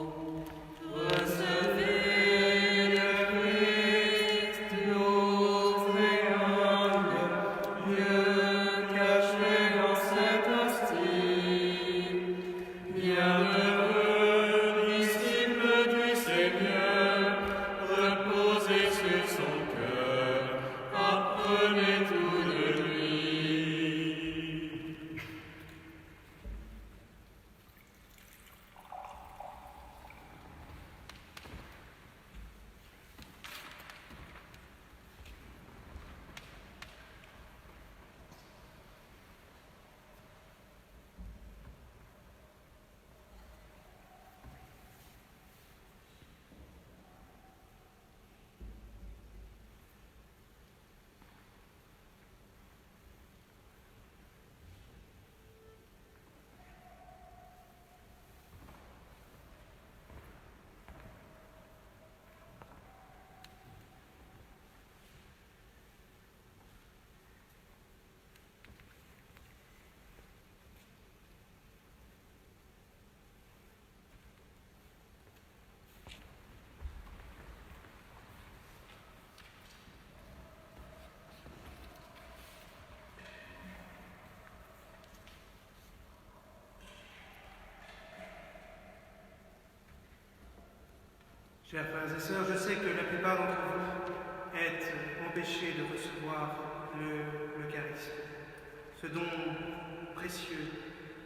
Recevez le Christ, doux et humble, Dieu caché dans cette hostie. bienheureux disciple du Seigneur, reposez sur son cœur, apprenez tout de lui. Chers frères et sœurs, je sais que la plupart d'entre vous êtes empêchés de recevoir l'Eucharistie, ce don précieux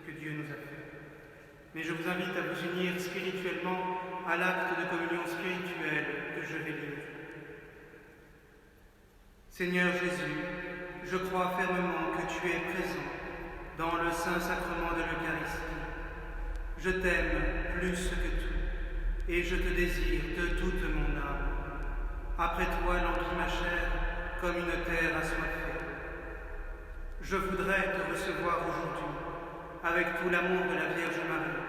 que Dieu nous a fait. Mais je vous invite à vous unir spirituellement à l'acte de communion spirituelle que je vais lire. Seigneur Jésus, je crois fermement que tu es présent dans le saint sacrement de l'Eucharistie. Je t'aime plus que tout. Et je te désire de toute mon âme. Après toi languit ma chair comme une terre assoiffée. Je voudrais te recevoir aujourd'hui avec tout l'amour de la Vierge Marie,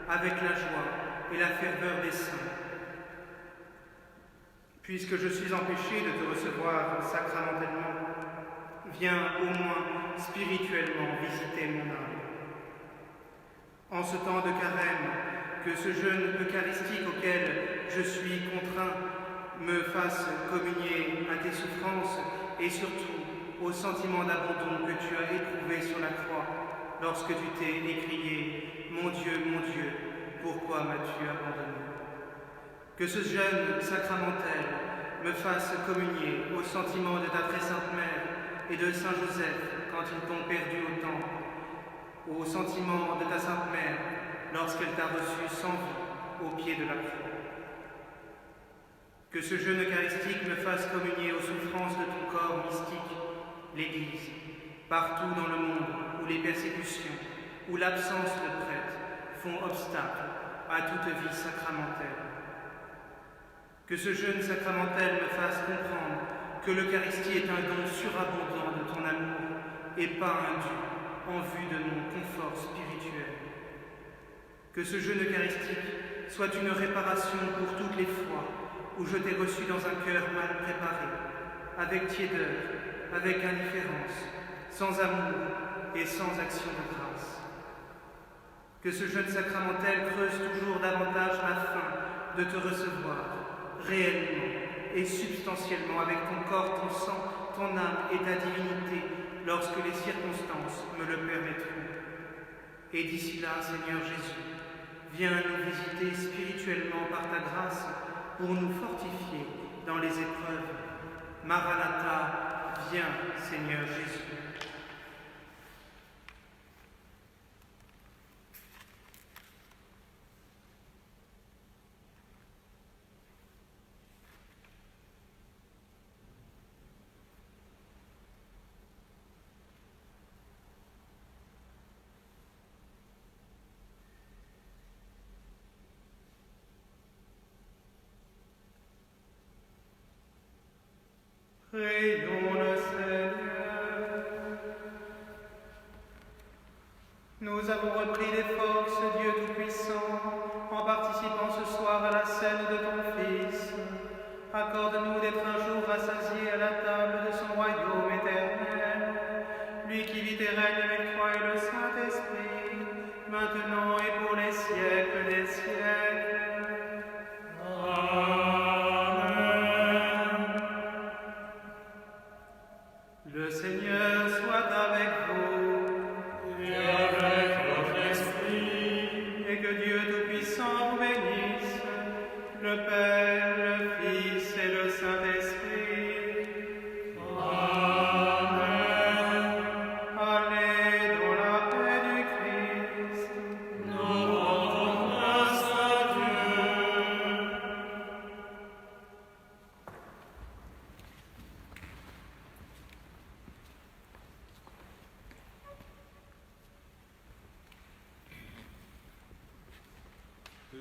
avec la joie et la ferveur des saints. Puisque je suis empêché de te recevoir sacramentellement, viens au moins spirituellement visiter mon âme. En ce temps de carême, que ce jeûne eucharistique auquel je suis contraint me fasse communier à tes souffrances et surtout au sentiment d'abandon que tu as éprouvé sur la croix lorsque tu t'es écrié « Mon Dieu, pourquoi m'as-tu abandonné ?» Que ce jeûne sacramentel me fasse communier au sentiment de ta très sainte Mère et de Saint Joseph quand ils t'ont perdu au temple, au sentiment de ta sainte Mère lorsqu'elle t'a reçu sans vie au pied de la croix. Que ce jeûne eucharistique me fasse communier aux souffrances de ton corps mystique, l'Église, partout dans le monde où les persécutions, où l'absence de prêtre font obstacle à toute vie sacramentelle. Que ce jeûne sacramentel me fasse comprendre que l'Eucharistie est un don surabondant de ton amour et pas un dû en vue de mon confort spirituel. Que ce jeûne eucharistique soit une réparation pour toutes les fois où je t'ai reçu dans un cœur mal préparé, avec tiédeur, avec indifférence, sans amour et sans action de grâce. Que ce jeûne sacramentel creuse toujours davantage ma faim de te recevoir, réellement et substantiellement, avec ton corps, ton sang, ton âme et ta divinité, lorsque les circonstances me le permettront. Et d'ici là, Seigneur Jésus, viens nous visiter spirituellement par ta grâce pour nous fortifier dans les épreuves. Maranatha, viens, Seigneur Jésus. Prions le Seigneur. Nous avons repris des forces, Dieu Tout-Puissant, en participant ce soir à la scène de ton Fils. Accorde-nous d'être un jour rassasiés à la table de son royaume éternel. Lui qui vit et règne avec toi et le Saint-Esprit, maintenant et pour les siècles des siècles. Le Seigneur soit avec vous. Et avec votre esprit. Et que Dieu Tout-Puissant vous bénisse, le Père, le Fils et le Saint-Esprit. Amen. Allez dans la paix du Christ. Nous rendons grâce à Dieu.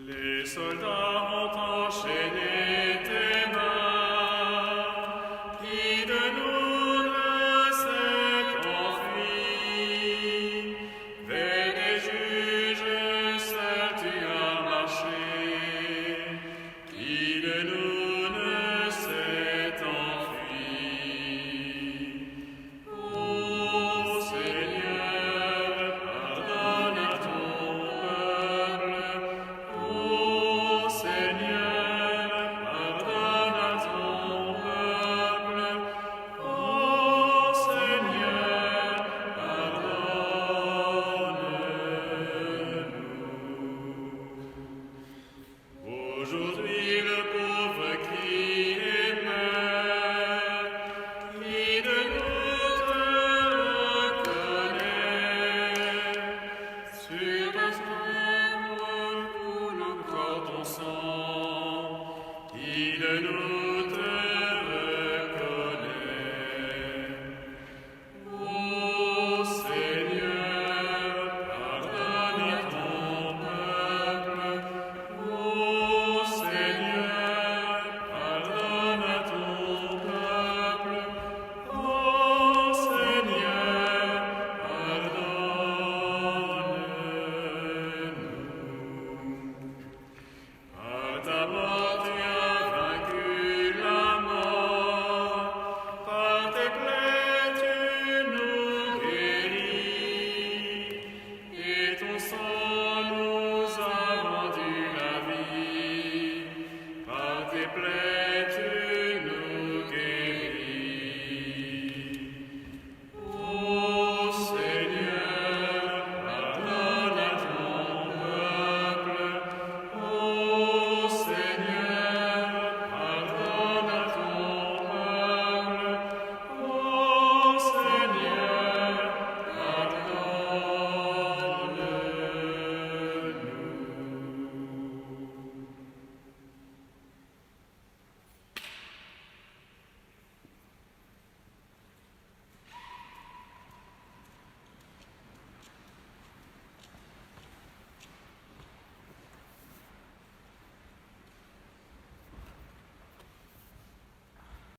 Les soldats ont enchaîné tes mains, qui de nous ne s'est enfui. Vers des juges, seul tu as marché, qui de nous ne s'est enfui. Ô Seigneur, pardonne à ton peuple. Ô Seigneur, pardonne à ton peuple. Ô Seigneur, pardonne-nous. Aujourd'hui le pauvre crie et meurt, qui de nous te reconnaît. Sur ta œuvre coule encore ton sang, qui de nous te